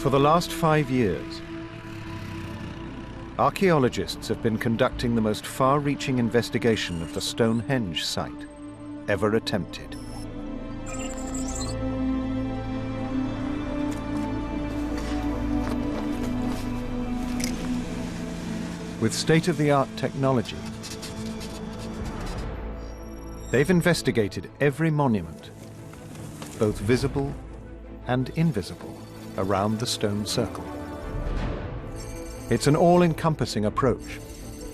For the last 5 years, archaeologists have been conducting the most far-reaching investigation of the Stonehenge site ever attempted. With state-of-the-art technology, they've investigated every monument, both visible and invisible, around the stone circle. It's an all-encompassing approach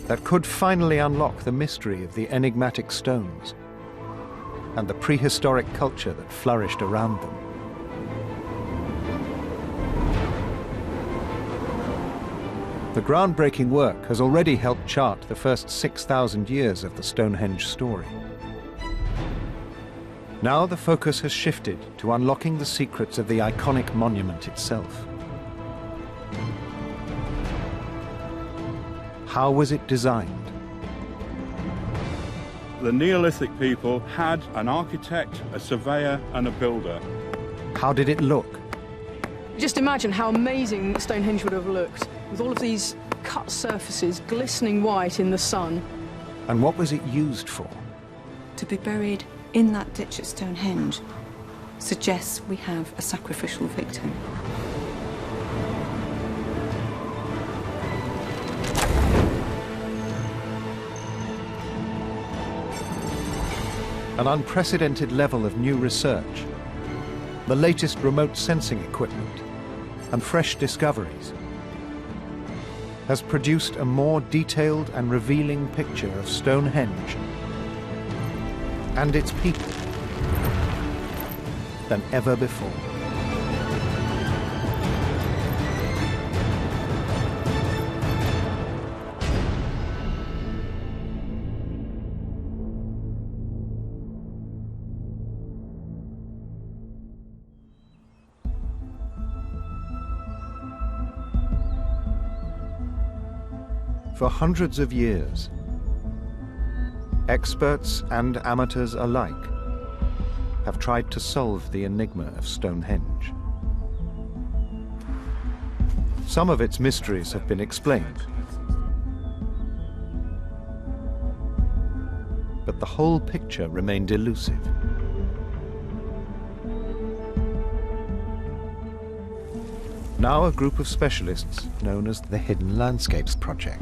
that could finally unlock the mystery of the enigmatic stones and the prehistoric culture that flourished around them. The groundbreaking work has already helped chart the first 6,000 years of the Stonehenge story. Now the focus has shifted to unlocking the secrets of the iconic monument itself. How was it designed? The Neolithic people had an architect, a surveyor, and a builder. How did it look? Just imagine how amazing Stonehenge would have looked, with all of these cut surfaces glistening white in the sun. And what was it used for? To be buried in that ditch at Stonehenge suggests we have a sacrificial victim. An unprecedented level of new research, the latest remote sensing equipment, and fresh discoveries has produced a more detailed and revealing picture of Stonehenge and its people than ever before. For hundreds of years, experts and amateurs alike have tried to solve the enigma of Stonehenge. Some of its mysteries have been explained, but the whole picture remained elusive. Now a group of specialists known as the Hidden Landscapes Project,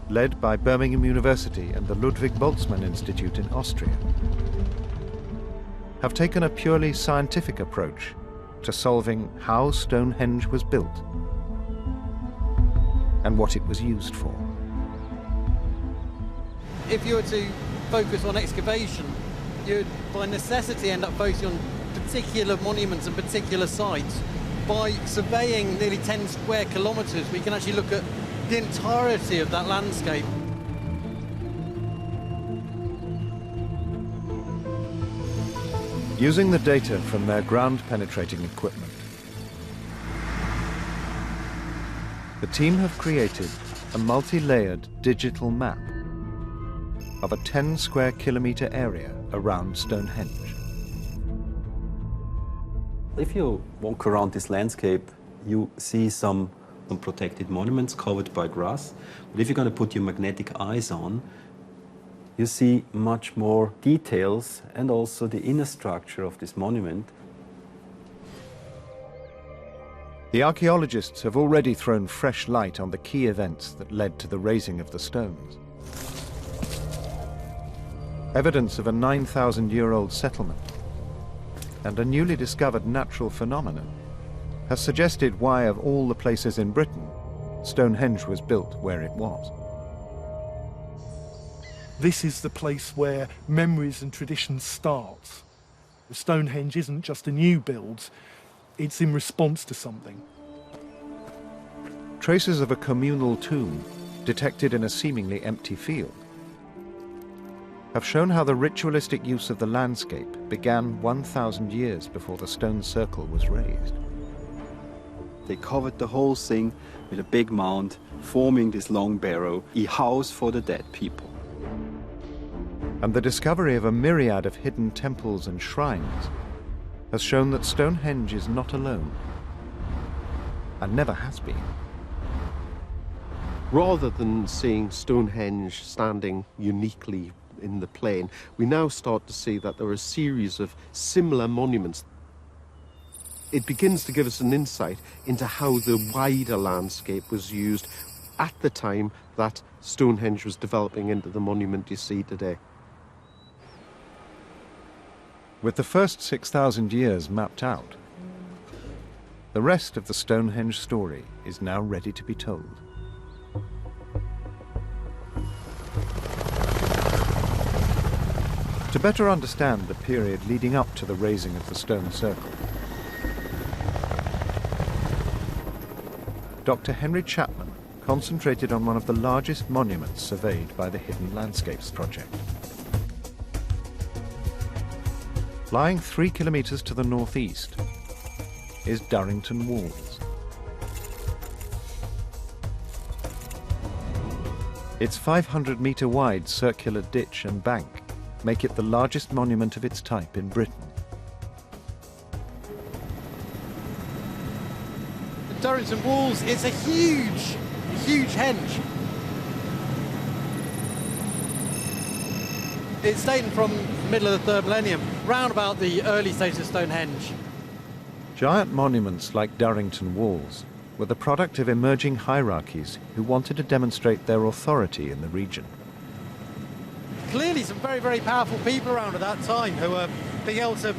led by Birmingham University and the Ludwig Boltzmann Institute in Austria, have taken a purely scientific approach to solving how Stonehenge was built and what it was used for. If you were to focus on excavation, you'd by necessity end up focusing on particular monuments and particular sites. By surveying nearly 10 square kilometres, we can actually look at the entirety of that landscape. Using the data from their ground-penetrating equipment, the team have created a multi-layered digital map of a 10 square kilometre area around Stonehenge. If you walk around this landscape, you see some protected monuments covered by grass. But if you're going to put your magnetic eyes on, you see much more details and also the inner structure of this monument. The archaeologists have already thrown fresh light on the key events that led to the raising of the stones. Evidence of a 9,000-year-old settlement and a newly discovered natural phenomenon has suggested why, of all the places in Britain, Stonehenge was built where it was. This is the place where memories and traditions start. Stonehenge isn't just a new build, it's in response to something. Traces of a communal tomb, detected in a seemingly empty field, have shown how the ritualistic use of the landscape began 1,000 years before the stone circle was raised. They covered the whole thing with a big mound, forming this long barrow, a house for the dead people. And the discovery of a myriad of hidden temples and shrines has shown that Stonehenge is not alone. and never has been. Rather than seeing Stonehenge standing uniquely in the plain, we now start to see that there are a series of similar monuments. It begins to give us an insight into how the wider landscape was used at the time that Stonehenge was developing into the monument you see today. With the first 6,000 years mapped out, the rest of the Stonehenge story is now ready to be told. To better understand the period leading up to the raising of the stone circle, Dr. Henry Chapman concentrated on one of the largest monuments surveyed by the Hidden Landscapes Project. Lying 3 kilometers to the northeast is Durrington Walls. Its 500-meter wide circular ditch and bank make it the largest monument of its type in Britain. The Durrington Walls is a huge henge. It's dating from the middle of the 3rd millennium, round about the early stages of Stonehenge. Giant monuments like Durrington Walls were the product of emerging hierarchies who wanted to demonstrate their authority in the region. Clearly some very, very powerful people around at that time who were being able to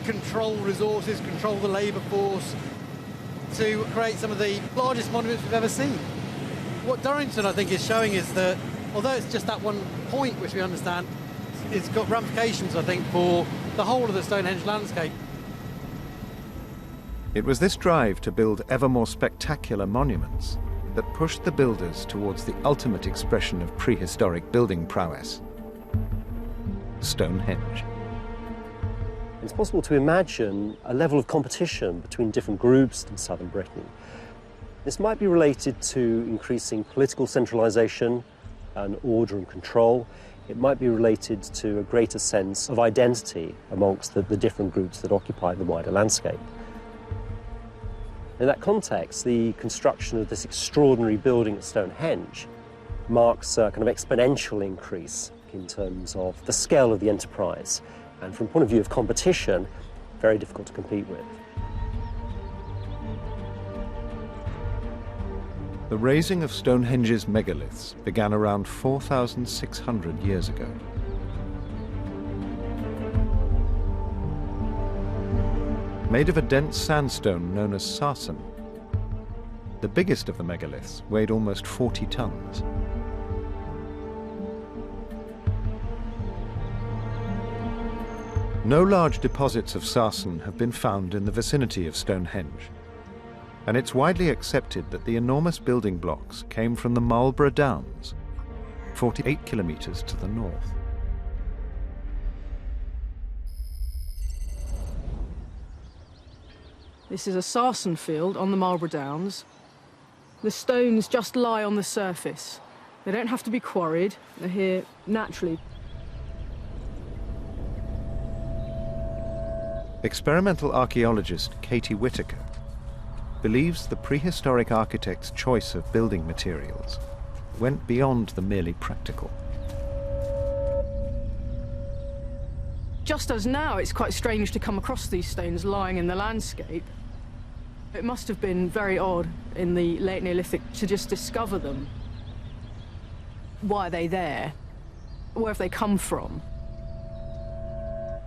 control resources, control the labour force, to create some of the largest monuments we've ever seen. What Durrington, I think, is showing is that, although it's just that one point which we understand, it's got ramifications, I think, for the whole of the Stonehenge landscape. It was this drive to build ever more spectacular monuments that pushed the builders towards the ultimate expression of prehistoric building prowess: Stonehenge. It's possible to imagine a level of competition between different groups in southern Britain. This might be related to increasing political centralisation and order and control. It might be related to a greater sense of identity amongst the different groups that occupy the wider landscape. In that context, the construction of this extraordinary building at Stonehenge marks a kind of exponential increase in terms of the scale of the enterprise, and from the point of view of competition, very difficult to compete with. The raising of Stonehenge's megaliths began around 4,600 years ago. Made of a dense sandstone known as sarsen, the biggest of the megaliths weighed almost 40 tons. No large deposits of sarsen have been found in the vicinity of Stonehenge, and it's widely accepted that the enormous building blocks came from the Marlborough Downs, 48 kilometers to the north. This is a sarsen field on the Marlborough Downs. The stones just lie on the surface. They don't have to be quarried. They're here naturally. Experimental archaeologist Katie Whitaker believes the prehistoric architect's choice of building materials went beyond the merely practical. Just as now, it's quite strange to come across these stones lying in the landscape. It must have been very odd in the late Neolithic to just discover them. Why are they there? Where have they come from?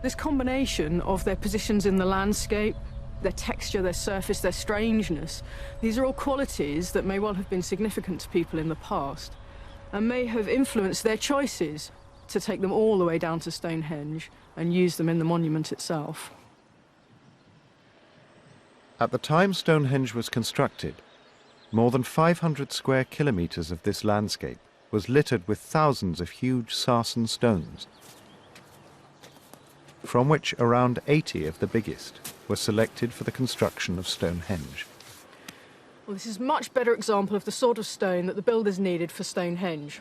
This combination of their positions in the landscape, their texture, their surface, their strangeness, these are all qualities that may well have been significant to people in the past and may have influenced their choices to take them all the way down to Stonehenge and use them in the monument itself. At the time Stonehenge was constructed, more than 500 square kilometers of this landscape was littered with thousands of huge sarsen stones, from which around 80 of the biggest were selected for the construction of Stonehenge. Well, this is a much better example of the sort of stone that the builders needed for Stonehenge.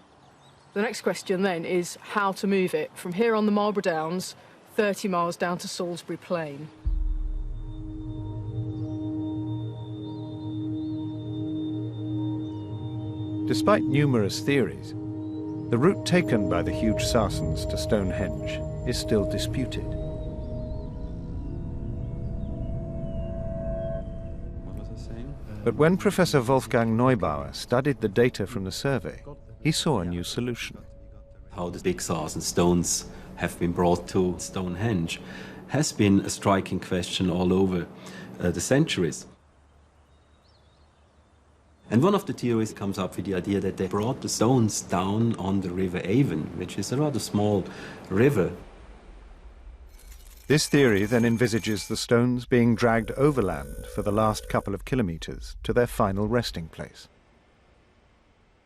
The next question then is how to move it from here on the Marlborough Downs 30 miles down to Salisbury Plain. Despite numerous theories, the route taken by the huge Sarsens to Stonehenge is still disputed. But when Professor Wolfgang Neubauer studied the data from the survey, he saw a new solution. How the big Sarsen stones have been brought to Stonehenge has been a striking question all over the centuries. And one of the theories comes up with the idea that they brought the stones down on the river Avon, which is a rather small river. This theory then envisages the stones being dragged overland for the last couple of kilometers to their final resting place.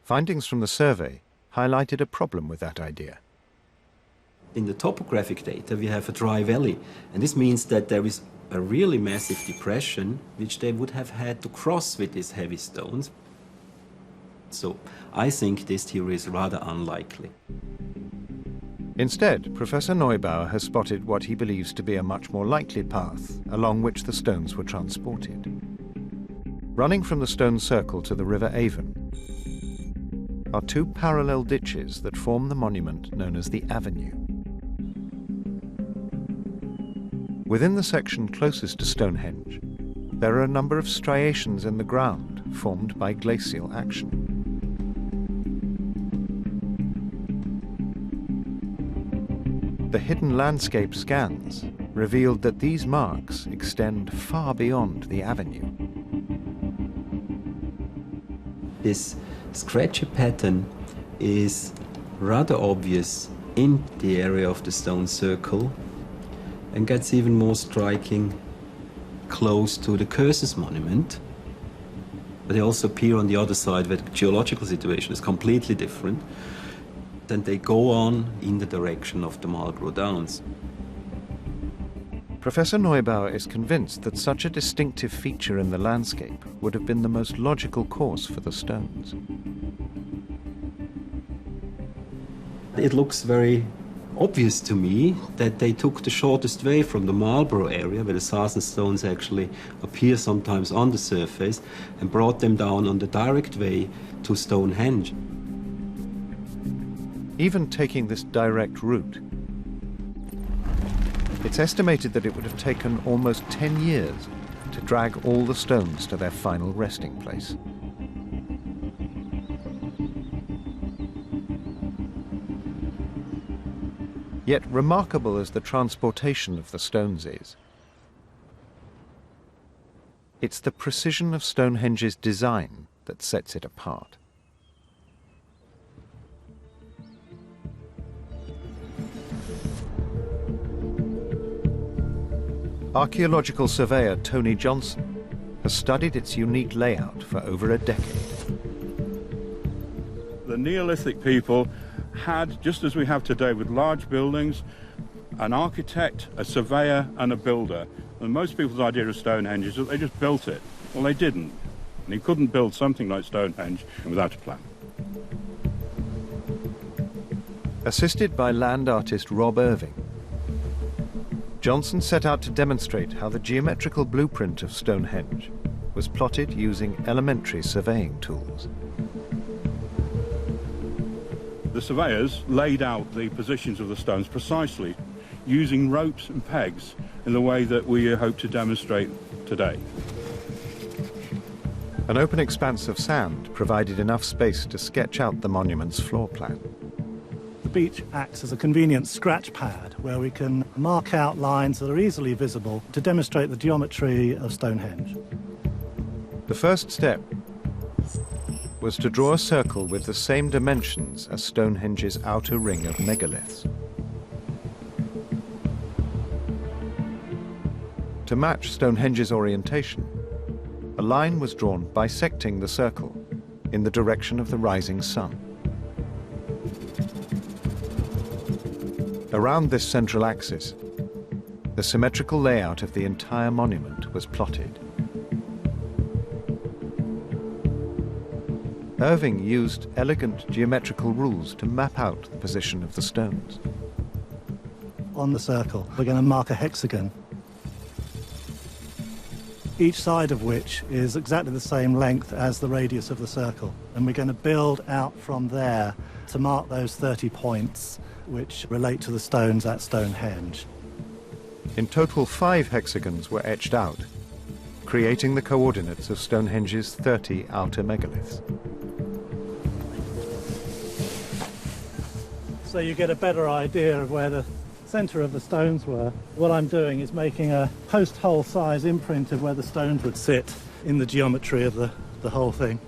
Findings from the survey highlighted a problem with that idea. In the topographic data, we have a dry valley, and this means that there is a really massive depression which they would have had to cross with these heavy stones. So I think this theory is rather unlikely. Instead, Professor Neubauer has spotted what he believes to be a much more likely path along which the stones were transported. Running from the stone circle to the river Avon are two parallel ditches that form the monument known as the Avenue. Within the section closest to Stonehenge, there are a number of striations in the ground formed by glacial action. The hidden landscape scans revealed that these marks extend far beyond the avenue. This scratchy pattern is rather obvious in the area of the stone circle and gets even more striking close to the Curses monument. But they also appear on the other side where the geological situation is completely different. Then they go on in the direction of the Marlborough Downs. Professor Neubauer is convinced that such a distinctive feature in the landscape would have been the most logical course for the stones. It looks very obvious to me that they took the shortest way from the Marlborough area, where the Sarsen stones actually appear sometimes on the surface, and brought them down on the direct way to Stonehenge. Even taking this direct route, it's estimated that it would have taken almost 10 years to drag all the stones to their final resting place. Yet remarkable as the transportation of the stones is, it's the precision of Stonehenge's design that sets it apart. Archaeological surveyor Tony Johnson has studied its unique layout for over a decade. The Neolithic people had, just as we have today with large buildings, an architect, a surveyor and a builder. And most people's idea of Stonehenge is that they just built it. Well, they didn't. And you couldn't build something like Stonehenge without a plan. Assisted by land artist Rob Irving, Johnson set out to demonstrate how the geometrical blueprint of Stonehenge was plotted using elementary surveying tools. The surveyors laid out the positions of the stones precisely, using ropes and pegs in the way that we hope to demonstrate today. An open expanse of sand provided enough space to sketch out the monument's floor plan. The beach acts as a convenient scratch pad where we can mark out lines that are easily visible to demonstrate the geometry of Stonehenge. The first step was to draw a circle with the same dimensions as Stonehenge's outer ring of megaliths. To match Stonehenge's orientation, a line was drawn bisecting the circle in the direction of the rising sun. Around this central axis, the symmetrical layout of the entire monument was plotted. Irving used elegant geometrical rules to map out the position of the stones. On the circle, we're going to mark a hexagon, each side of which is exactly the same length as the radius of the circle. And we're going to build out from there to mark those 30 points which relate to the stones at Stonehenge. In total, 5 hexagons were etched out, creating the coordinates of Stonehenge's 30 outer megaliths. So you get a better idea of where the centre of the stones were. What I'm doing is making a post-hole size imprint of where the stones would sit in the geometry of the whole thing.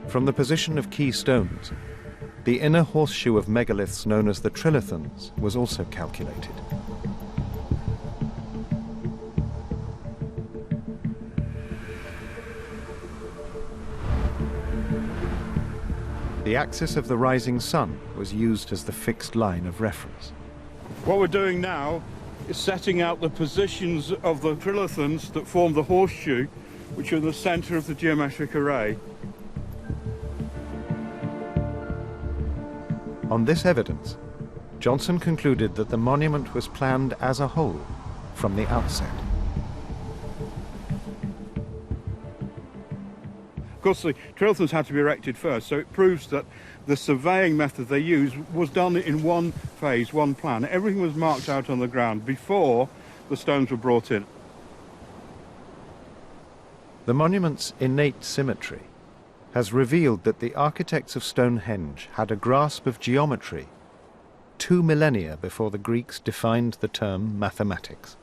From the position of key stones, the inner horseshoe of megaliths known as the trilithons was also calculated. The axis of the rising sun was used as the fixed line of reference. What we're doing now is setting out the positions of the trilithons that form the horseshoe, which are in the centre of the geometric array. On this evidence, Johnson concluded that the monument was planned as a whole from the outset. Of course, the trilithons had to be erected first, so it proves that the surveying method they used was done in one phase, one plan. Everything was marked out on the ground before the stones were brought in. The monument's innate symmetry has revealed that the architects of Stonehenge had a grasp of geometry 2 millennia before the Greeks defined the term mathematics.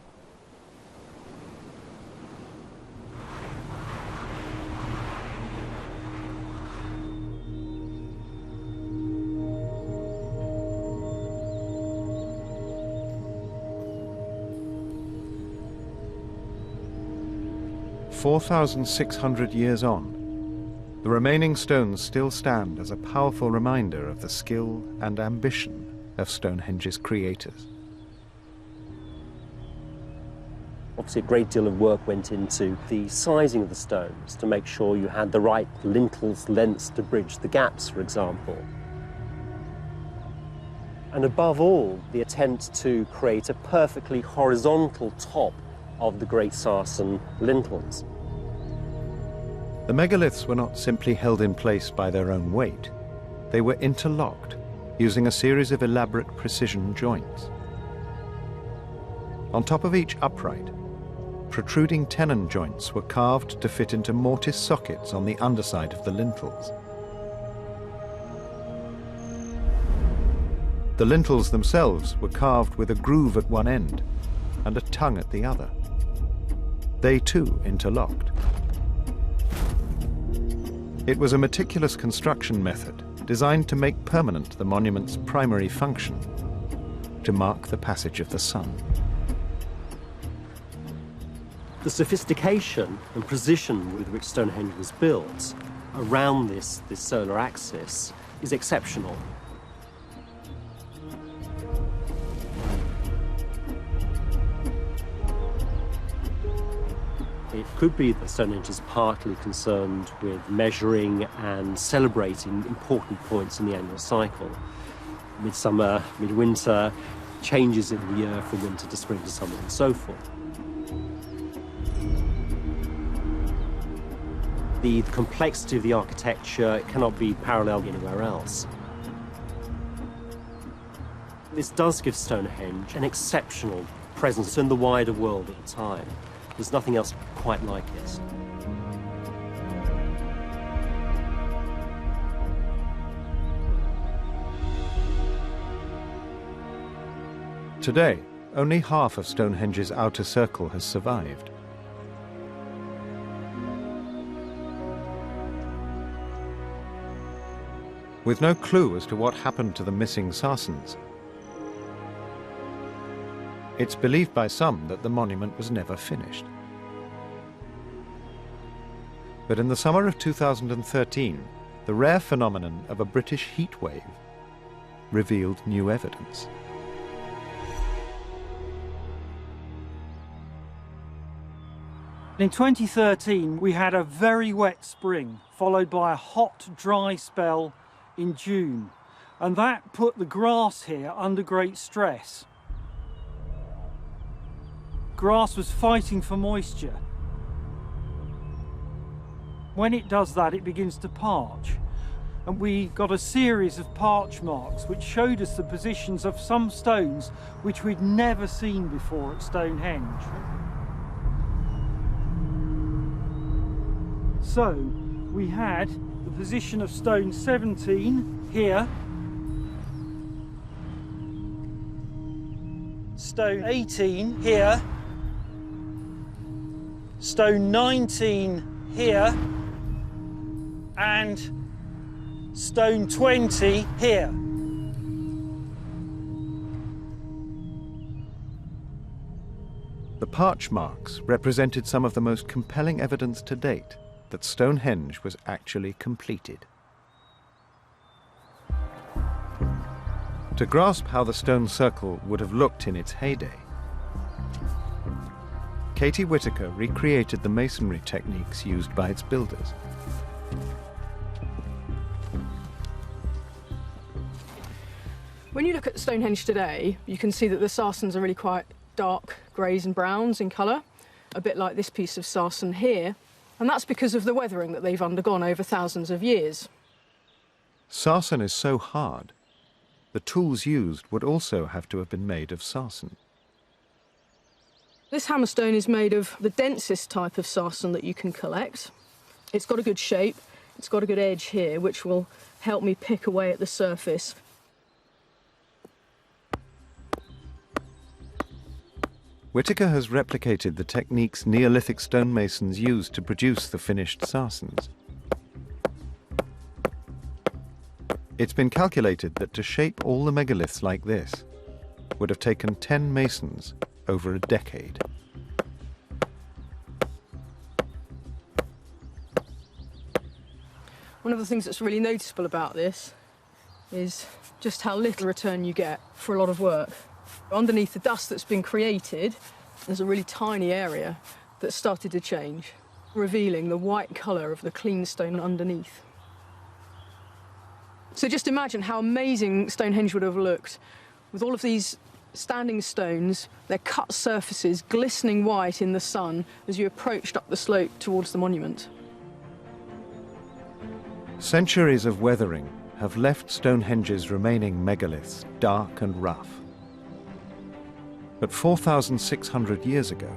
"4,600 years on, the remaining stones still stand as a powerful reminder of the skill and ambition of Stonehenge's creators." Obviously, a great deal of work went into the sizing of the stones to make sure you had the right lintels lengths to bridge the gaps, for example. And above all, the attempt to create a perfectly horizontal top of the Great Sarsen lintels. The megaliths were not simply held in place by their own weight. They were interlocked using a series of elaborate precision joints. On top of each upright, protruding tenon joints were carved to fit into mortise sockets on the underside of the lintels. The lintels themselves were carved with a groove at one end and a tongue at the other. They too interlocked. It was a meticulous construction method designed to make permanent the monument's primary function, to mark the passage of the sun. The sophistication and precision with which Stonehenge was built around this solar axis is exceptional. It could be that Stonehenge is partly concerned with measuring and celebrating important points in the annual cycle. Midsummer, midwinter, changes in the year from winter to spring to summer and so forth. The complexity of the architecture cannot be paralleled anywhere else. This does give Stonehenge an exceptional presence in the wider world at the time. There's nothing else quite like it. Today, only half of Stonehenge's outer circle has survived. With no clue as to what happened to the missing Sarsens, it's believed by some that the monument was never finished. But in the summer of 2013, the rare phenomenon of a British heat wave revealed new evidence. In 2013, we had a very wet spring, followed by a hot, dry spell in June, and that put the grass here under great stress. Grass was fighting for moisture, When it does that, it begins to parch. And we got a series of parch marks which showed us the positions of some stones which we'd never seen before at Stonehenge. So we had the position of stone 17 here, stone 18 here, stone 19 here, and stone 20 here. The parch marks represented some of the most compelling evidence to date that Stonehenge was actually completed. To grasp how the stone circle would have looked in its heyday, Katie Whittaker recreated the masonry techniques used by its builders. When you look at Stonehenge today, you can see that the Sarsens are really quite dark greys and browns in colour, a bit like this piece of Sarsen here, and that's because of the weathering that they've undergone over thousands of years. Sarsen is so hard, the tools used would also have to have been made of sarsen. This hammerstone is made of the densest type of sarsen that you can collect. It's got a good shape, it's got a good edge here, which will help me pick away at the surface. Whittaker has replicated the techniques Neolithic stonemasons used to produce the finished sarsens. It's been calculated that to shape all the megaliths like this would have taken 10 masons over a decade. One of the things that's really noticeable about this is just how little return you get for a lot of work. Underneath the dust that's been created, there's a really tiny area that started to change, revealing the white colour of the clean stone underneath. So just imagine how amazing Stonehenge would have looked with all of these standing stones, their cut surfaces glistening white in the sun as you approached up the slope towards the monument. Centuries of weathering have left Stonehenge's remaining megaliths dark and rough. But 4,600 years ago,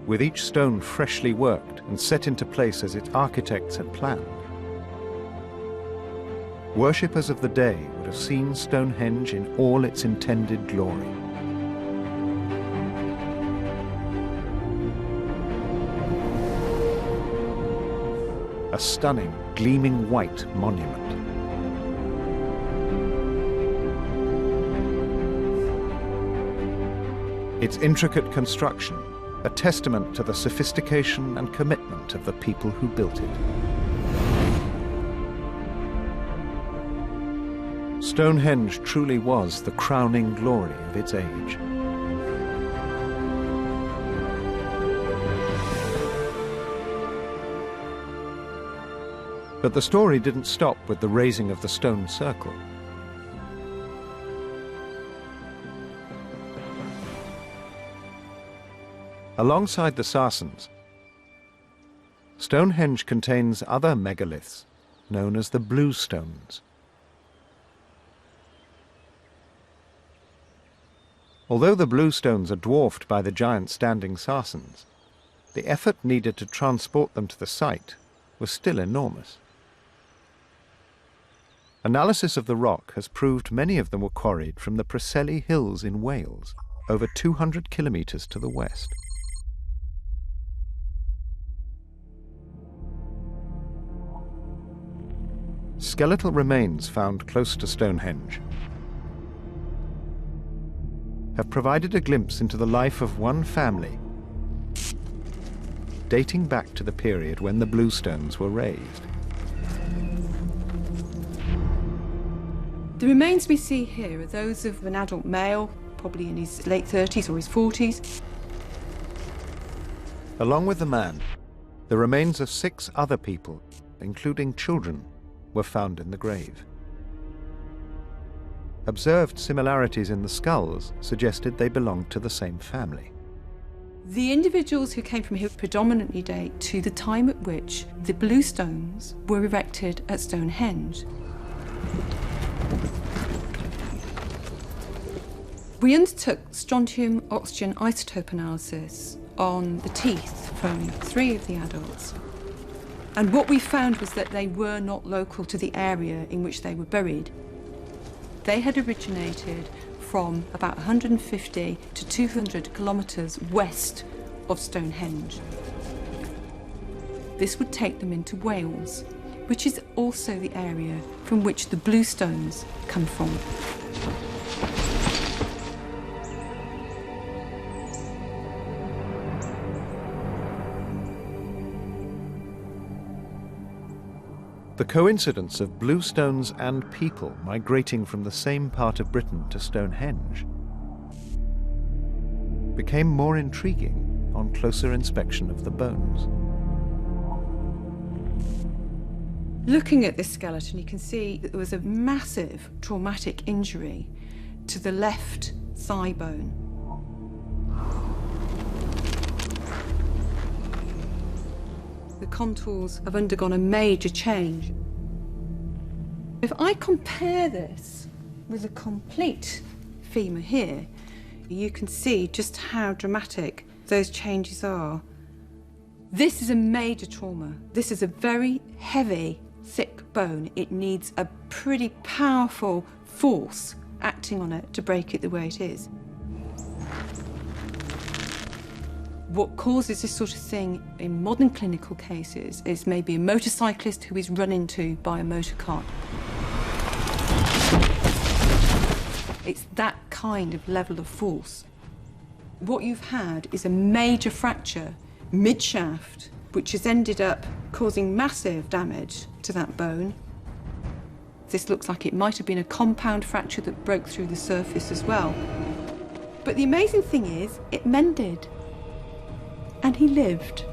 with each stone freshly worked and set into place as its architects had planned, worshippers of the day would have seen Stonehenge in all its intended glory. A stunning, gleaming white monument. Its intricate construction, a testament to the sophistication and commitment of the people who built it. Stonehenge truly was the crowning glory of its age. But the story didn't stop with the raising of the stone circle. Alongside the Sarsens, Stonehenge contains other megaliths known as the blue stones. Although the blue stones are dwarfed by the giant standing Sarsens, the effort needed to transport them to the site was still enormous. Analysis of the rock has proved many of them were quarried from the Preseli Hills in Wales, over 200 kilometres to the west. Skeletal remains found close to Stonehenge have provided a glimpse into the life of one family, dating back to the period when the blue stones were raised. The remains we see here are those of an adult male, probably in his late 30s or his 40s. Along with the man, the remains of 6 other people, including children, were found in the grave. Observed similarities in the skulls suggested they belonged to the same family. The individuals who came from here predominantly date to the time at which the blue stones were erected at Stonehenge. We undertook strontium-oxygen isotope analysis on the teeth from 3 of the adults. And what we found was that they were not local to the area in which they were buried. They had originated from about 150 to 200 kilometres west of Stonehenge. This would take them into Wales, which is also the area from which the blue stones come from. The coincidence of blue stones and people migrating from the same part of Britain to Stonehenge became more intriguing on closer inspection of the bones. Looking at this skeleton, you can see that there was a massive traumatic injury to the left thigh bone. The contours have undergone a major change. If I compare this with a complete femur here, you can see just how dramatic those changes are. This is a major trauma. This is a very heavy, thick bone. It needs a pretty powerful force acting on it to break it the way it is. What causes this sort of thing in modern clinical cases is maybe a motorcyclist who is run into by a motor car. It's that kind of level of force. What you've had is a major fracture mid-shaft, which has ended up causing massive damage to that bone. This looks like it might have been a compound fracture that broke through the surface as well. But the amazing thing is, it mended. And he lived.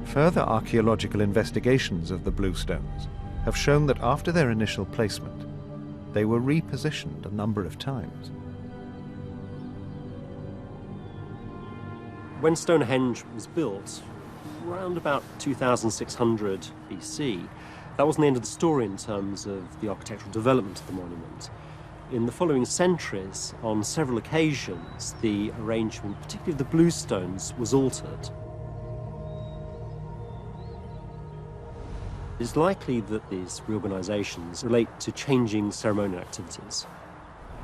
Further archaeological investigations of the blue stones have shown that after their initial placement, they were repositioned a number of times. When Stonehenge was built, around about 2600 BC, that wasn't the end of the story in terms of the architectural development of the monument. In the following centuries, on several occasions, the arrangement, particularly of the blue stones, was altered. It's likely that these reorganisations relate to changing ceremonial activities.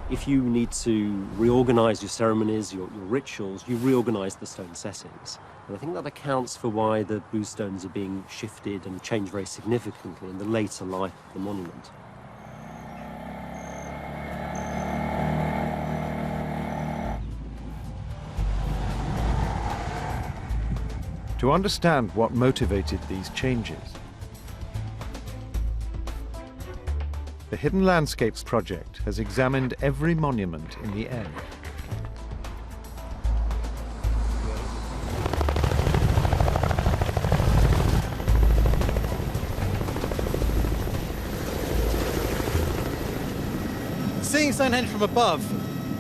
If you need to reorganise your ceremonies, your rituals, you reorganise the stone settings. And I think that accounts for why the blue stones are being shifted and changed very significantly in the later life of the monument. To understand what motivated these changes, the Hidden Landscapes project has examined every monument in the area. Seeing Stonehenge from above,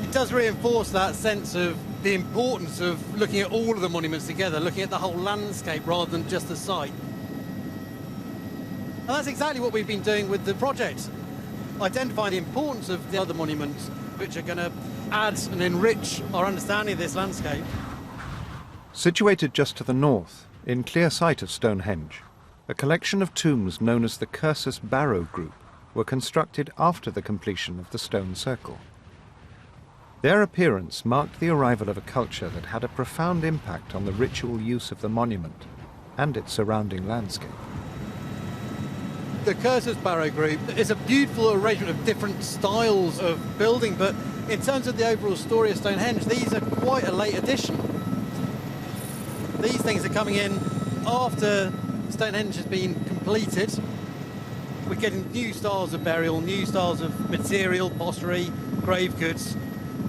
it does reinforce that sense of the importance of looking at all of the monuments together, looking at the whole landscape rather than just the site. And that's exactly what we've been doing with the project. Identifying the importance of the other monuments which are going to add and enrich our understanding of this landscape. Situated just to the north, in clear sight of Stonehenge, a collection of tombs known as the Cursus Barrow Group were constructed after the completion of the stone circle. Their appearance marked the arrival of a culture that had a profound impact on the ritual use of the monument and its surrounding landscape. The Cursus Barrow Group is a beautiful arrangement of different styles of building, but in terms of the overall story of Stonehenge, these are quite a late addition. These things are coming in after Stonehenge has been completed. We're getting new styles of burial, new styles of material, pottery, grave goods.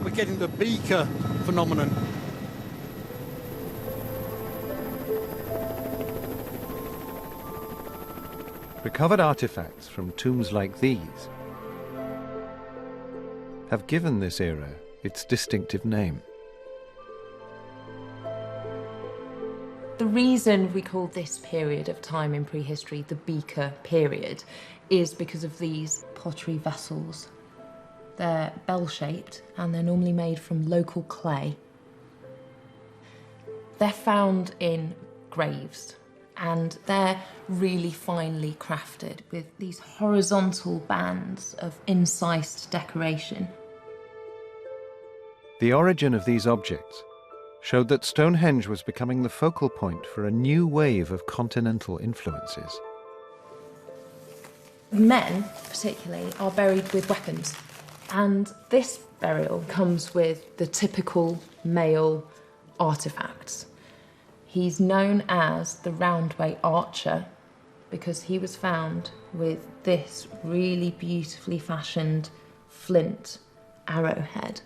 We're getting the beaker phenomenon. Recovered artifacts from tombs like these have given this era its distinctive name. The reason we call this period of time in prehistory the Beaker period is because of these pottery vessels. They're bell-shaped and they're normally made from local clay. They're found in graves and they're really finely crafted with these horizontal bands of incised decoration. The origin of these objects showed that Stonehenge was becoming the focal point for a new wave of continental influences. Men, particularly, are buried with weapons, and this burial comes with the typical male artefacts. He's known as the Roundway Archer because he was found with this really beautifully fashioned flint arrowhead.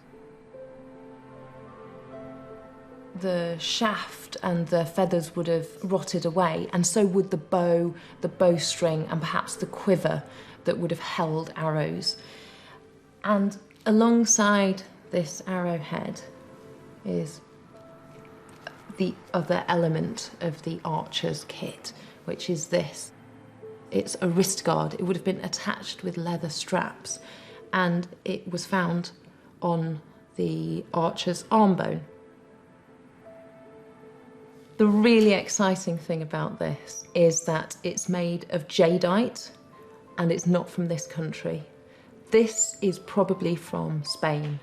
The shaft and the feathers would have rotted away, and so would the bow, the bowstring, and perhaps the quiver that would have held arrows. And alongside this arrowhead is the other element of the archer's kit, which is this. It's a wrist guard. It would have been attached with leather straps, and it was found on the archer's arm bone. The really exciting thing about this is that it's made of jadeite, and it's not from this country. This is probably from Spain.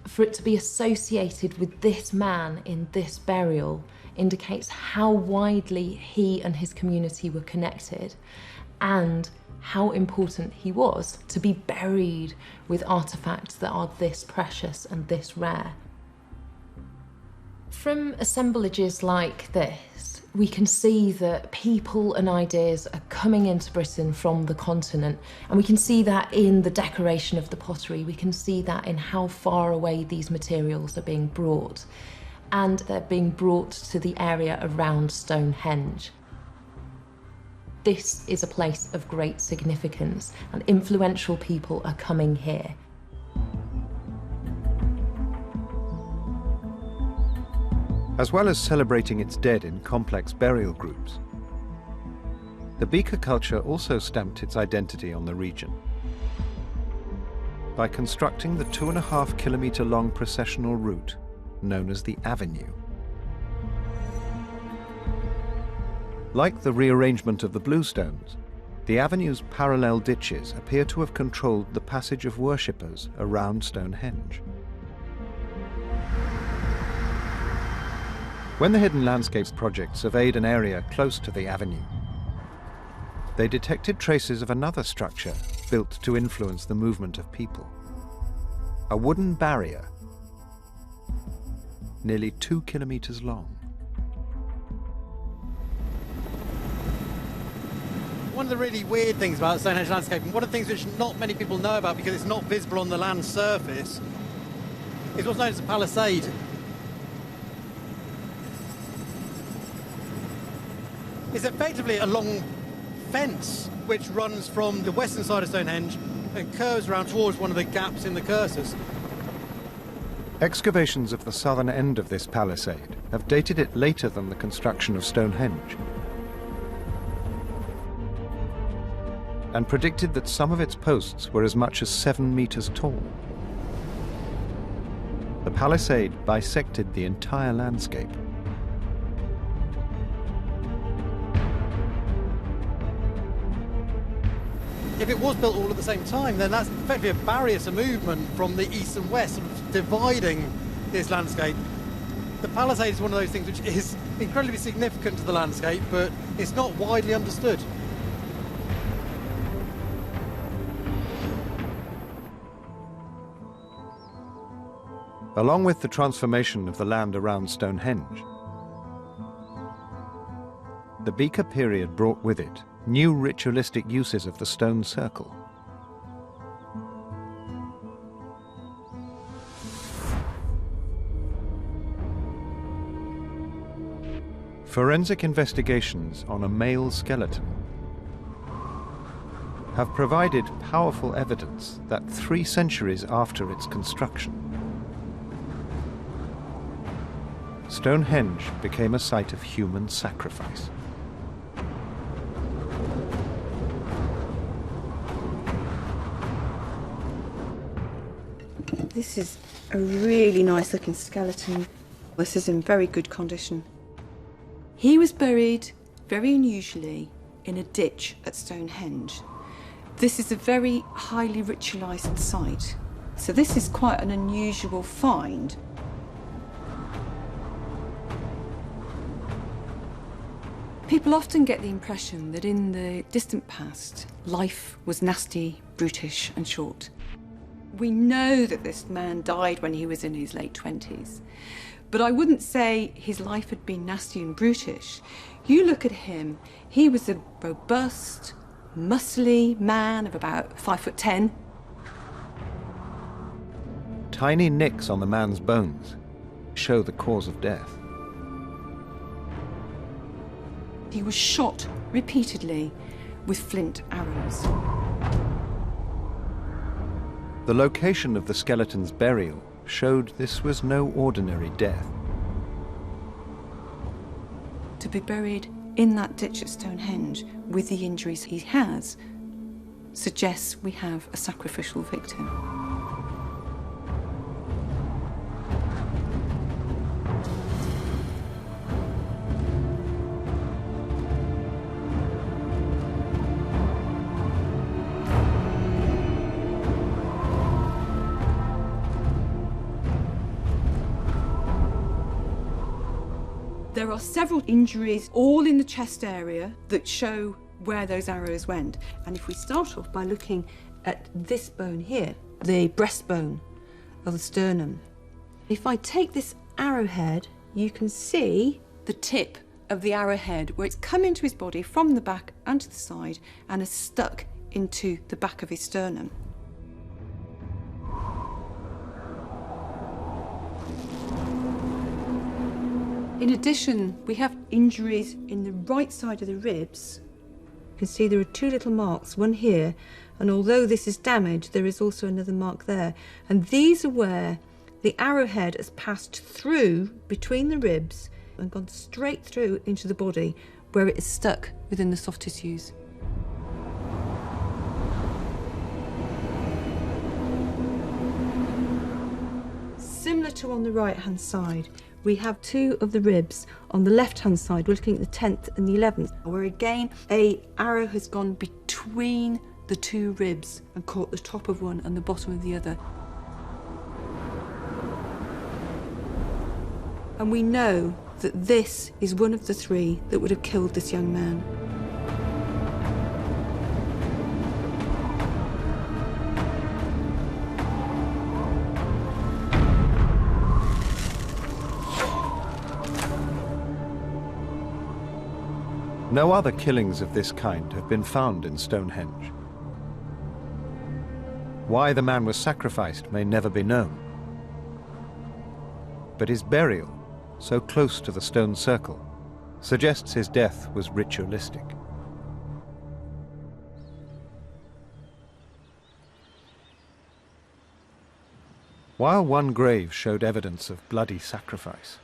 For it to be associated with this man in this burial indicates how widely he and his community were connected and how important he was to be buried with artifacts that are this precious and this rare. From assemblages like this, we can see that people and ideas are coming into Britain from the continent, and we can see that in the decoration of the pottery. We can see that in how far away these materials are being brought, and they're being brought to the area around Stonehenge. This is a place of great significance, and influential people are coming here. As well as celebrating its dead in complex burial groups, the Beaker culture also stamped its identity on the region by constructing the 2.5-kilometre long processional route known as the Avenue. Like the rearrangement of the Bluestones, the Avenue's parallel ditches appear to have controlled the passage of worshippers around Stonehenge. When the Hidden Landscapes Project surveyed an area close to the Avenue, they detected traces of another structure built to influence the movement of people. A wooden barrier, nearly 2 kilometres long. One of the really weird things about Stonehenge landscape, and one of the things which not many people know about because it's not visible on the land surface, is what's known as a palisade. It's effectively a long fence which runs from the western side of Stonehenge and curves around towards one of the gaps in the cursus. Excavations of the southern end of this palisade have dated it later than the construction of Stonehenge, and predicted that some of its posts were as much as 7 meters tall. The palisade bisected the entire landscape. If it was built all at the same time, then that's effectively a barrier to movement from the east and west, sort of dividing this landscape. The palisade is one of those things which is incredibly significant to the landscape, but it's not widely understood. Along with the transformation of the land around Stonehenge, the Beaker period brought with it new ritualistic uses of the stone circle. Forensic investigations on a male skeleton have provided powerful evidence that 3 centuries after its construction, Stonehenge became a site of human sacrifice. This is a really nice looking skeleton. This is in very good condition. He was buried, very unusually, in a ditch at Stonehenge. This is a very highly ritualised site, so this is quite an unusual find. People often get the impression that in the distant past, life was nasty, brutish and short. We know that this man died when he was in his late 20s, but I wouldn't say his life had been nasty and brutish. You look at him, he was a robust, muscly man of about 5'10". Tiny nicks on the man's bones show the cause of death. He was shot repeatedly with flint arrows. The location of the skeleton's burial showed this was no ordinary death. To be buried in that ditch at Stonehenge with the injuries he has suggests we have a sacrificial victim. There are several injuries, all in the chest area, that show where those arrows went. And if we start off by looking at this bone here, the breastbone of the sternum, if I take this arrowhead, you can see the tip of the arrowhead where it's come into his body from the back and to the side and has stuck into the back of his sternum. In addition, we have injuries in the right side of the ribs. You can see there are 2 little marks, one here, and although this is damaged, there is also another mark there. And these are where the arrowhead has passed through between the ribs and gone straight through into the body, where it is stuck within the soft tissues. Similar to on the right-hand side, we have 2 of the ribs on the left-hand side. We're looking at the 10th and the 11th, where again an arrow has gone between the 2 ribs and caught the top of one and the bottom of the other. And we know that this is one of the 3 that would have killed this young man. No other killings of this kind have been found in Stonehenge. Why the man was sacrificed may never be known. But his burial, so close to the stone circle, suggests his death was ritualistic. While one grave showed evidence of bloody sacrifice,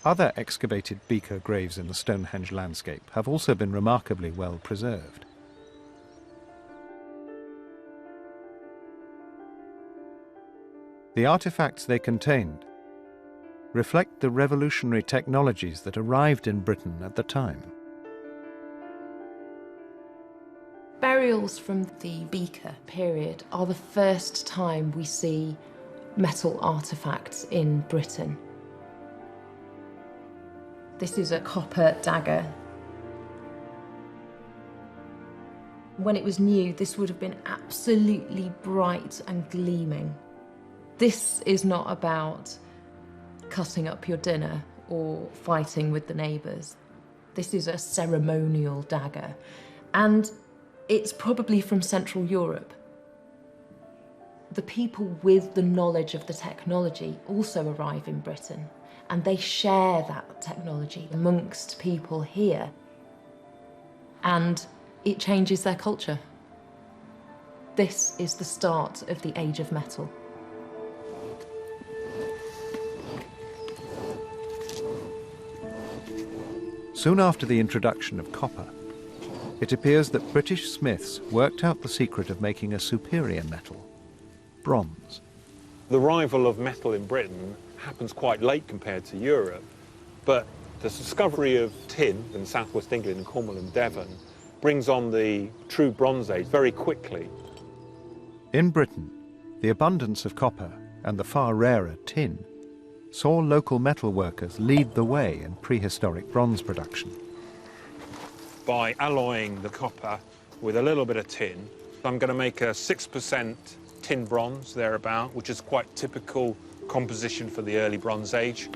other excavated beaker graves in the Stonehenge landscape have also been remarkably well preserved. The artifacts they contained reflect the revolutionary technologies that arrived in Britain at the time. Burials from the beaker period are the first time we see metal artifacts in Britain. This is a copper dagger. When it was new, this would have been absolutely bright and gleaming. This is not about cutting up your dinner or fighting with the neighbours. This is a ceremonial dagger, and it's probably from Central Europe. The people with the knowledge of the technology also arrive in Britain, and they share that technology amongst people here, and it changes their culture. This is the start of the age of metal. Soon after the introduction of copper, it appears that British smiths worked out the secret of making a superior metal, bronze. The arrival of metal in Britain happens quite late compared to Europe, but the discovery of tin in southwest England, in Cornwall and Devon, brings on the true Bronze Age very quickly. In Britain, the abundance of copper and the far rarer tin saw local metal workers lead the way in prehistoric bronze production. By alloying the copper with a little bit of tin, I'm going to make a 6% tin bronze thereabout, which is quite typical composition for the early Bronze Age.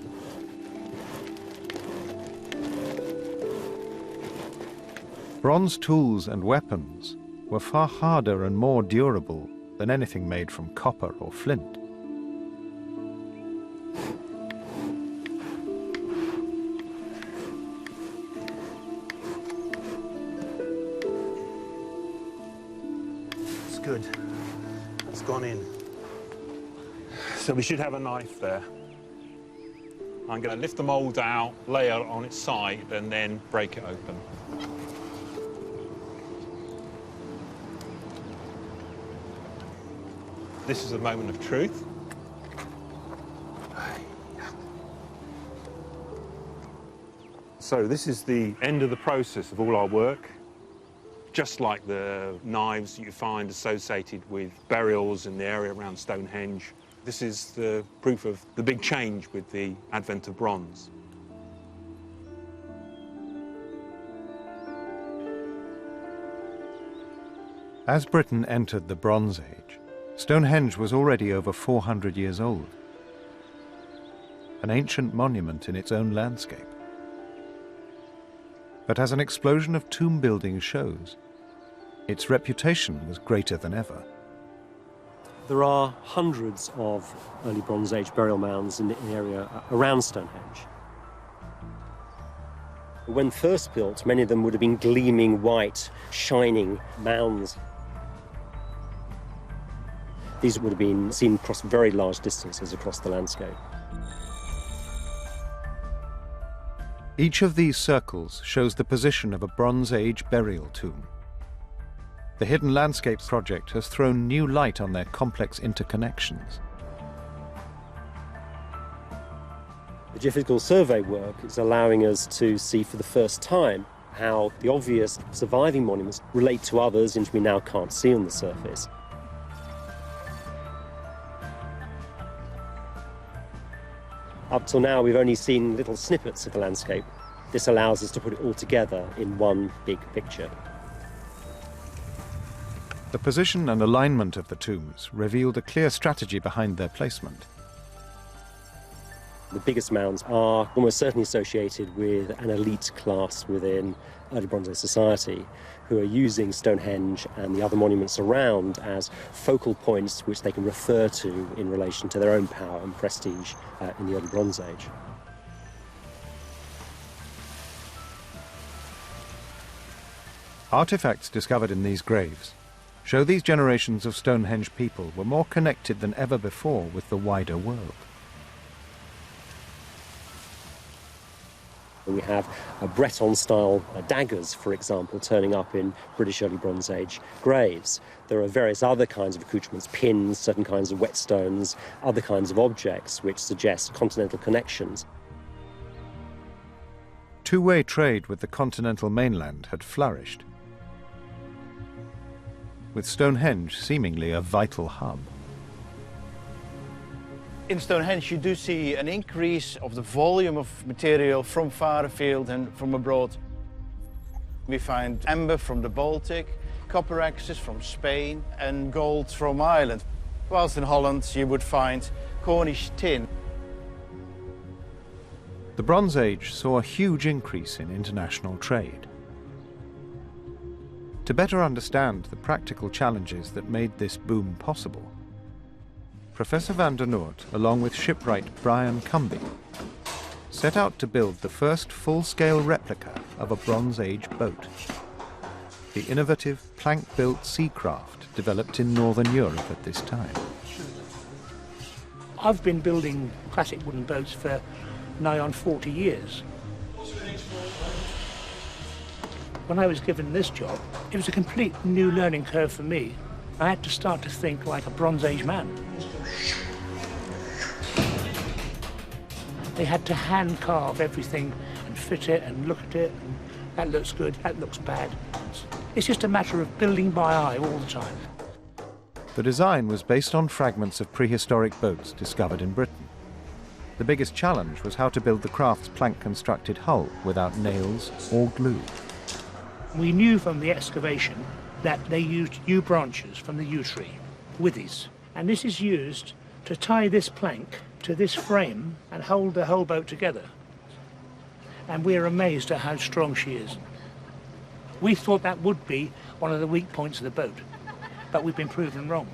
Bronze tools and weapons were far harder and more durable than anything made from copper or flint. It's good. It's gone in. So we should have a knife there. I'm going to lift the mould out, lay it on its side, and then break it open. This is the moment of truth. So this is the end of the process of all our work. Just like the knives that you find associated with burials in the area around Stonehenge, this is the proof of the big change with the advent of bronze. As Britain entered the Bronze Age, Stonehenge was already over 400 years old, an ancient monument in its own landscape. But as an explosion of tomb building shows, its reputation was greater than ever. There are hundreds of early Bronze Age burial mounds in the area around Stonehenge. When first built, many of them would have been gleaming white, shining mounds. These would have been seen across very large distances across the landscape. Each of these circles shows the position of a Bronze Age burial tomb. The Hidden Landscapes project has thrown new light on their complex interconnections. The geophysical survey work is allowing us to see for the first time how the obvious surviving monuments relate to others which we now can't see on the surface. Up till now, we've only seen little snippets of the landscape. This allows us to put it all together in one big picture. The position and alignment of the tombs revealed a clear strategy behind their placement. The biggest mounds are almost certainly associated with an elite class within early Bronze Age society who are using Stonehenge and the other monuments around as focal points which they can refer to in relation to their own power and prestige in the early Bronze Age. Artifacts discovered in these graves show these generations of Stonehenge people were more connected than ever before with the wider world. We have Breton-style daggers, for example, turning up in British early Bronze Age graves. There are various other kinds of accoutrements, pins, certain kinds of whetstones, other kinds of objects which suggest continental connections. Two-way trade with the continental mainland had flourished, with Stonehenge seemingly a vital hub. In Stonehenge, you do see an increase of the volume of material from far afield and from abroad. We find amber from the Baltic, copper axes from Spain, and gold from Ireland. Whilst in Holland, you would find Cornish tin. The Bronze Age saw a huge increase in international trade. To better understand the practical challenges that made this boom possible, Professor van der Noort, along with shipwright Brian Cumby, set out to build the first full-scale replica of a Bronze Age boat. The innovative plank-built sea craft developed in Northern Europe at this time. I've been building classic wooden boats for nigh on 40 years. When I was given this job, it was a complete new learning curve for me. I had to start to think like a Bronze Age man. They had to hand carve everything and fit it and look at it, and that looks good, that looks bad. It's just a matter of building by eye all the time. The design was based on fragments of prehistoric boats discovered in Britain. The biggest challenge was how to build the craft's plank-constructed hull without nails or glue. We knew from the excavation that they used yew branches from the yew tree, withies, and this is used to tie this plank to this frame and hold the whole boat together. And we're amazed at how strong she is. We thought that would be one of the weak points of the boat, but we've been proven wrong.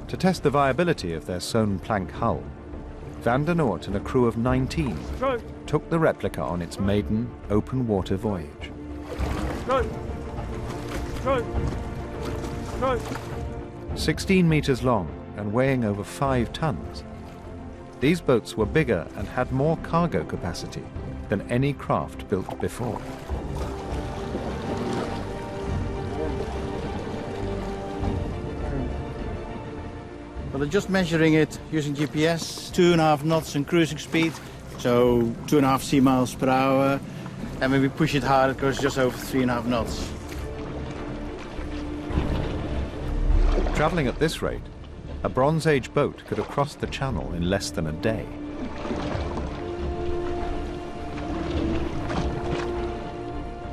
To test the viability of their sewn plank hull, Van der Noort and a crew of 19 took the replica on its maiden open water voyage. 16 meters long and weighing over 5 tons, these boats were bigger and had more cargo capacity than any craft built before. Well, they're just measuring it using GPS, 2.5 knots in cruising speed, so 2.5 sea miles per hour. And when we push it hard, it goes just over 3.5 knots. Travelling at this rate, a Bronze Age boat could have crossed the channel in less than a day.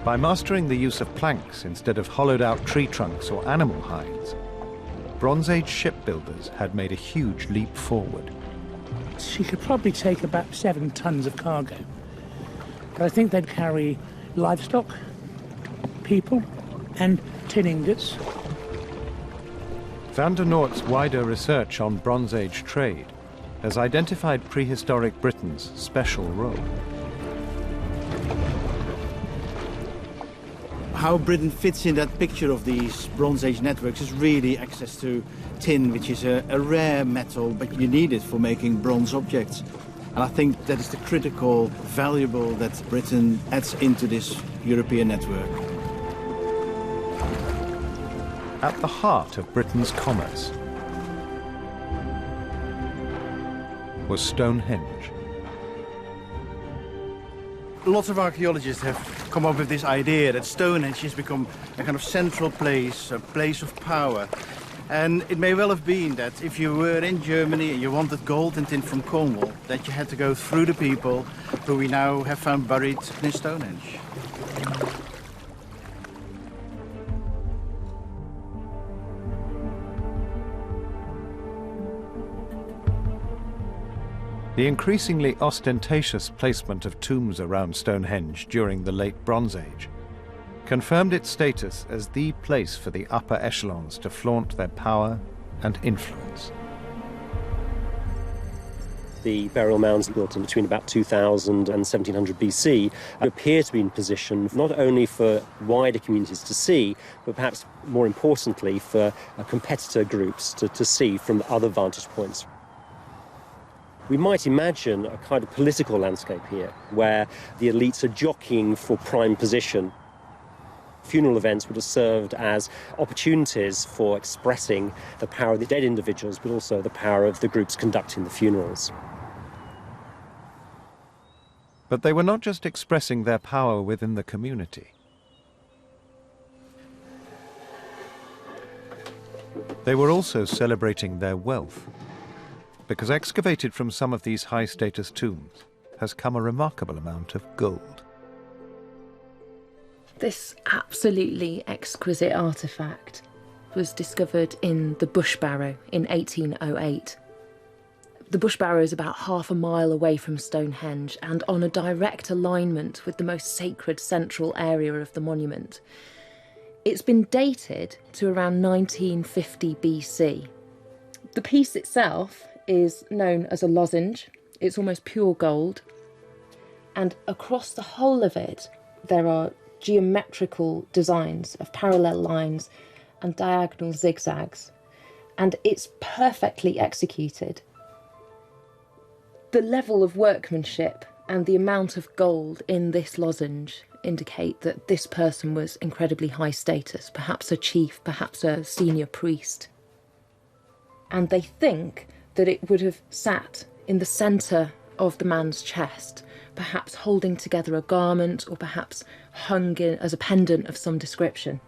By mastering the use of planks instead of hollowed-out tree trunks or animal hides, Bronze Age shipbuilders had made a huge leap forward. She could probably take about 7 tons of cargo. But I think they'd carry livestock, people, and tin ingots. Van der Noort's wider research on Bronze Age trade has identified prehistoric Britain's special role. How Britain fits in that picture of these Bronze Age networks is really access to tin, which is a rare metal, but you need it for making bronze objects. And I think that is the critical, valuable that Britain adds into this European network. At the heart of Britain's commerce was Stonehenge. Lots of archaeologists have come up with this idea that Stonehenge has become a kind of central place, a place of power. And it may well have been that if you were in Germany and you wanted gold and tin from Cornwall, that you had to go through the people who we now have found buried in Stonehenge. The increasingly ostentatious placement of tombs around Stonehenge during the late Bronze Age confirmed its status as the place for the upper echelons to flaunt their power and influence. The burial mounds built in between about 2000 and 1700 BC appear to be in position not only for wider communities to see, but perhaps more importantly for competitor groups to see from other vantage points. We might imagine a kind of political landscape here, where the elites are jockeying for prime position. Funeral events would have served as opportunities for expressing the power of the dead individuals, but also the power of the groups conducting the funerals. But they were not just expressing their power within the community. They were also celebrating their wealth, because excavated from some of these high-status tombs has come a remarkable amount of gold. This absolutely exquisite artefact was discovered in the Bush Barrow in 1808. The Bush Barrow is about half a mile away from Stonehenge and on a direct alignment with the most sacred central area of the monument. It's been dated to around 1950 BC. The piece itself is known as a lozenge. It's almost pure gold. And across the whole of it, there are geometrical designs of parallel lines and diagonal zigzags. And it's perfectly executed. The level of workmanship and the amount of gold in this lozenge indicate that this person was incredibly high status, perhaps a chief, perhaps a senior priest. And they think that it would have sat in the centre of the man's chest, perhaps holding together a garment or perhaps hung in as a pendant of some description.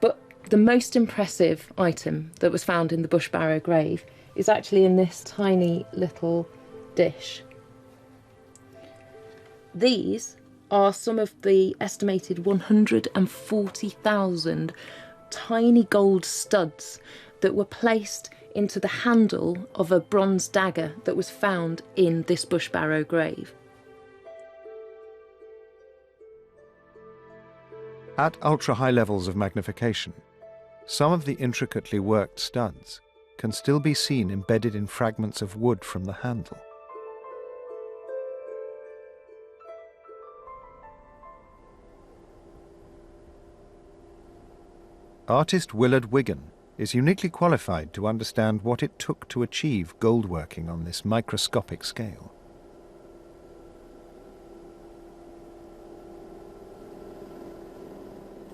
But the most impressive item that was found in the Bush Barrow grave is actually in this tiny little dish. These are some of the estimated 140,000 tiny gold studs that were placed into the handle of a bronze dagger that was found in this Bush Barrow grave. At ultra-high levels of magnification, some of the intricately worked studs can still be seen embedded in fragments of wood from the handle. Artist Willard Wigan is uniquely qualified to understand what it took to achieve gold working on this microscopic scale.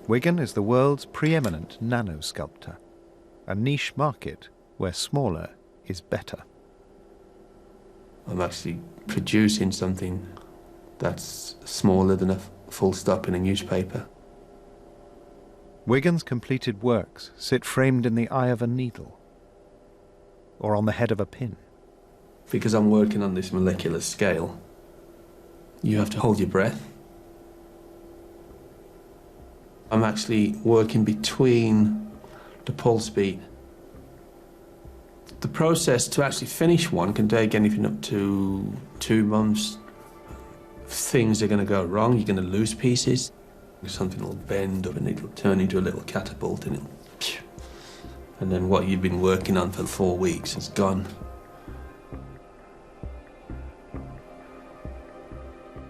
Wigan is the world's preeminent nanosculptor, a niche market where smaller is better. I'm actually producing something that's smaller than a full stop in a newspaper. Wigan's completed works sit framed in the eye of a needle or on the head of a pin. Because I'm working on this molecular scale, you have to hold your breath. I'm actually working between the pulse beat. The process to actually finish one can take anything up to 2 months. Things are going to go wrong, you're going to lose pieces. Something will bend up and it'll turn into a little catapult and then what you've been working on for 4 weeks is gone.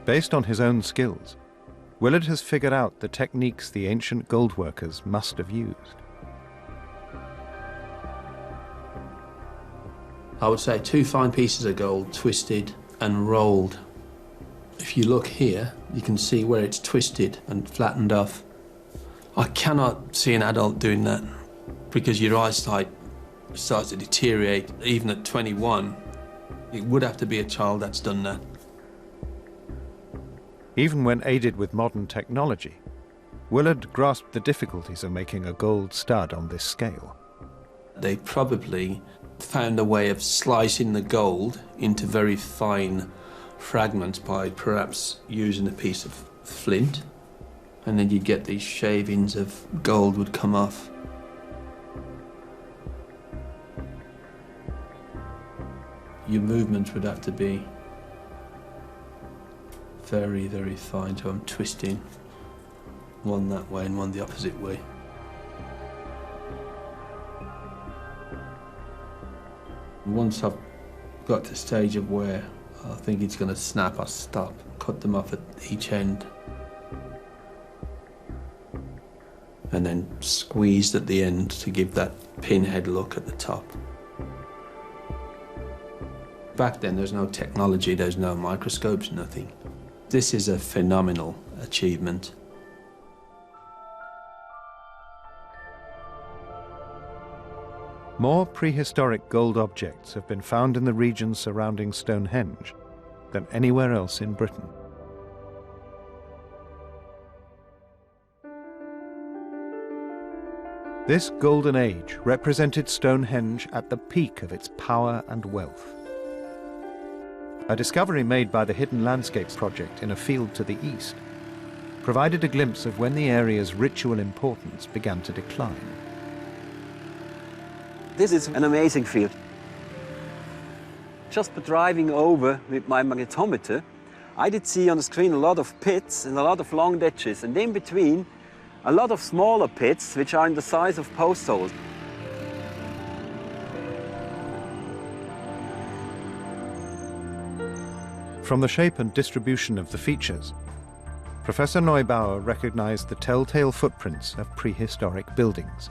Based on his own skills, Willard has figured out the techniques the ancient gold workers must have used. I would say 2 fine pieces of gold twisted and rolled. If you look here, you can see where it's twisted and flattened off. I cannot see an adult doing that because your eyesight starts to deteriorate even at 21. It would have to be a child that's done that. Even when aided with modern technology, Willard grasped the difficulties of making a gold stud on this scale. They probably found a way of slicing the gold into very fine fragments by perhaps using a piece of flint, and then you'd get these shavings of gold would come off. Your movements would have to be very, very fine, so I'm twisting one that way and one the opposite way. Once I've got to the stage of where I think it's going to snap, I stop, cut them off at each end. And then squeezed at the end to give that pinhead look at the top. Back then, there's no technology, there's no microscopes, nothing. This is a phenomenal achievement. More prehistoric gold objects have been found in the region surrounding Stonehenge than anywhere else in Britain. This golden age represented Stonehenge at the peak of its power and wealth. A discovery made by the Hidden Landscapes project in a field to the east provided a glimpse of when the area's ritual importance began to decline. This is an amazing field. Just by driving over with my magnetometer, I did see on the screen a lot of pits and a lot of long ditches, and in between, a lot of smaller pits which are in the size of post holes. From the shape and distribution of the features, Professor Neubauer recognized the telltale footprints of prehistoric buildings.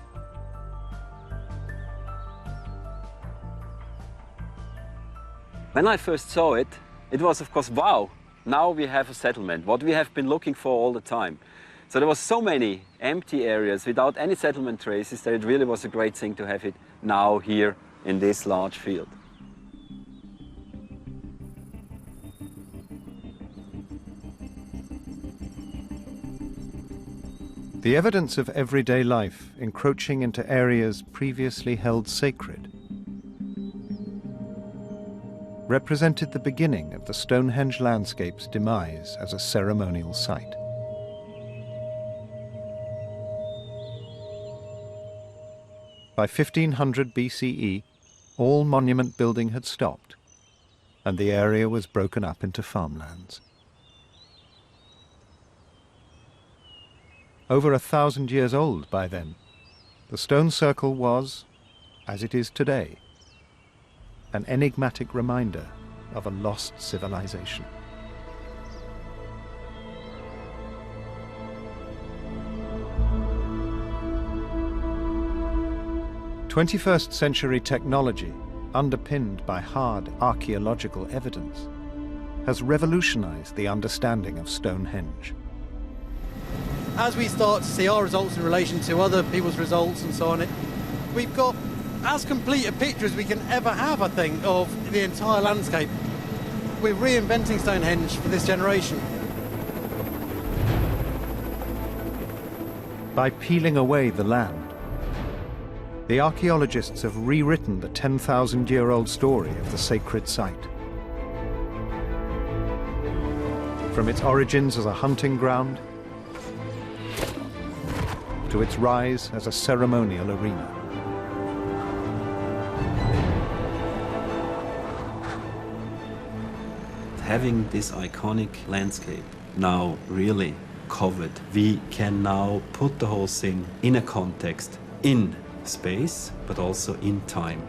When I first saw it, it was of course, wow, now we have a settlement, what we have been looking for all the time. So there was so many empty areas without any settlement traces that it really was a great thing to have it now here in this large field. The evidence of everyday life encroaching into areas previously held sacred represented the beginning of the Stonehenge landscape's demise as a ceremonial site. By 1500 BCE, all monument building had stopped, and the area was broken up into farmlands. Over 1,000 years old by then, the stone circle was, as it is today, an enigmatic reminder of a lost civilization. '21st century technology, underpinned by hard archaeological evidence, has revolutionized the understanding of Stonehenge. As we start to see our results in relation to other people's results and so on, we've got as complete a picture as we can ever have, I think, of the entire landscape. We're reinventing Stonehenge for this generation. By peeling away the land, the archaeologists have rewritten the 10,000-year-old story of the sacred site. From its origins as a hunting ground to its rise as a ceremonial arena. Having this iconic landscape now really covered, we can now put the whole thing in a context, in space, but also in time.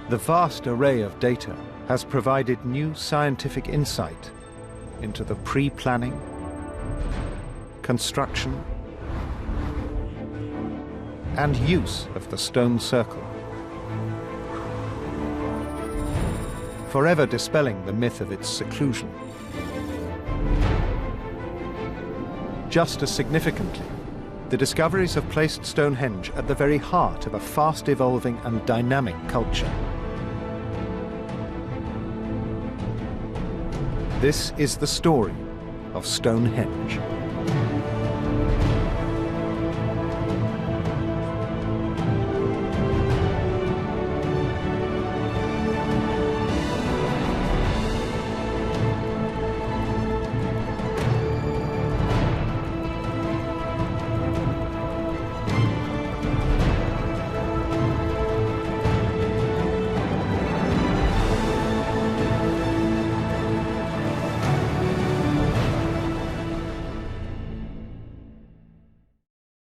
The vast array of data has provided new scientific insight into the pre-planning, construction, and use of the stone circle, forever dispelling the myth of its seclusion. Just as significantly, the discoveries have placed Stonehenge at the very heart of a fast-evolving and dynamic culture. This is the story of Stonehenge.